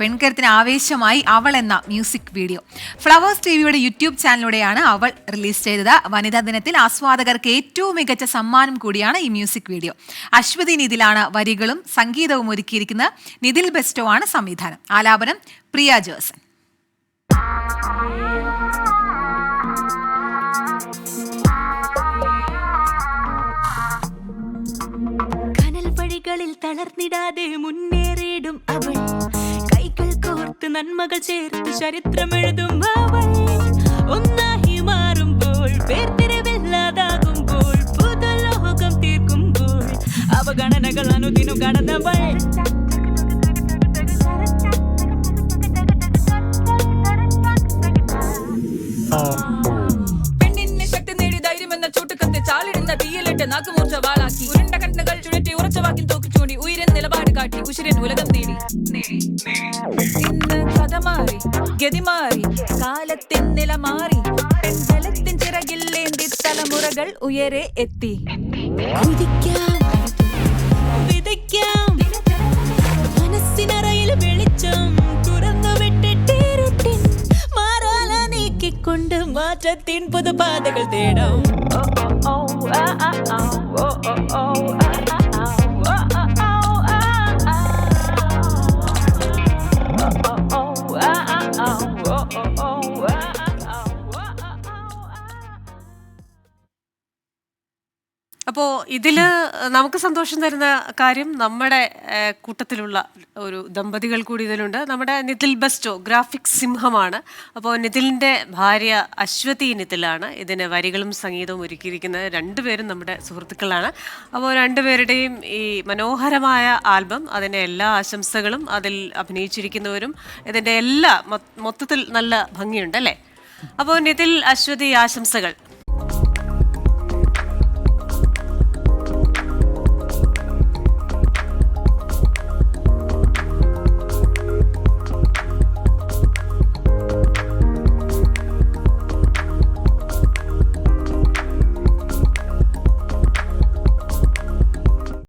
പെൺകരുത്തിന് ആവേശമായി അവൾ എന്ന music video flowers ടിവിയുടെ യൂട്യൂബ് ചാനലിലൂടെയാണ് അവൾ റിലീസ് ചെയ്തത്. വനിതാ ദിനത്തിൽ ആസ്വാദകർക്ക് ഏറ്റവും മികച്ച സമ്മാനം കൂടിയാണ് ഈ മ്യൂസിക് വീഡിയോ. അശ്വതി നിതിലാണ് വരികളും സംഗീതവും ഒരുക്കിയിരിക്കുന്നത്. നിതിൽ ബെസ്റ്റോ ആണ് സംവിധാനം. ആലാപനം പ്രിയ ജേഴ്സൺ. വഴികളിൽ തളർന്നിടാതെ മുന്നേറിയിടും അവൾ, കൈകൾ കോർത്ത് നന്മകൾ ചേർത്ത് ചരിത്രമെഴുതും അവൾ. ഒന്നായി മാറുമ്പോൾ വേർതിരിവില്ലാതാകുമ്പോൾ പുതുലോകം തീർക്കുമ്പോൾ അവഗണനകൾ അനുദിനം കടന്നവൾ. പെണ്ണിനെ ശക്തി നേടി ധൈര്യമെന്ന ചൂട്ടുകത്ത് ചാലിടുന്ന തീയിലിട്ട് നാക്കുമൂർച്ച വാളാക്കി ഉരുണ്ട കണ്ണുകൾ ചുഴറ്റി ഉറച്ച വാക്കിൽ തോക്കിച്ചൂടി ഉയരൻ നിലപാട് കാട്ടി ഉശിരൻ ഉലകം നേടി. ഇന്ന് കഥ മാറി, ഗതി മാറി, കാലത്തിൻ നില മാറി, പെൺജലത്തിൻ ചിറകില്ലേന്തി തലമുറകൾ ഉയരെ എത്തി. വിതയ്ക്കാം മനസ്സിനറയിൽ വെളിച്ചം തുറന്നു വിട്ടിട്ടിരുട്ടിൻ മാറാല നീക്കിക്കൊണ്ട് മാറ്റത്തിൻ പുതുപാതകൾ തേടാം. അപ്പോൾ ഇതിൽ നമുക്ക് സന്തോഷം തരുന്ന കാര്യം നമ്മുടെ കൂട്ടത്തിലുള്ള ഒരു ദമ്പതികൾ കൂടി ഇതിലുണ്ട്. നമ്മുടെ നിതിൽ ബെസ്റ്റോ ഗ്രാഫിക്സ് സിംഹമാണ്. അപ്പോൾ നിതിലിൻ്റെ ഭാര്യ അശ്വതി നിതിലാണ് ഇതിന് വരികളും സംഗീതവും ഒരുക്കിയിരിക്കുന്നത്. രണ്ടുപേരും നമ്മുടെ സുഹൃത്തുക്കളാണ്. അപ്പോൾ രണ്ടുപേരുടെയും ഈ മനോഹരമായ ആൽബം, അതിൻ്റെ എല്ലാ ആശംസകളും, അതിൽ അഭിനയിച്ചിരിക്കുന്നവരും ഇതിൻ്റെ എല്ലാ മൊത്തത്തിൽ നല്ല ഭംഗിയുണ്ട് അല്ലേ? അപ്പോൾ നിതിൽ, അശ്വതി, ആശംസകൾ.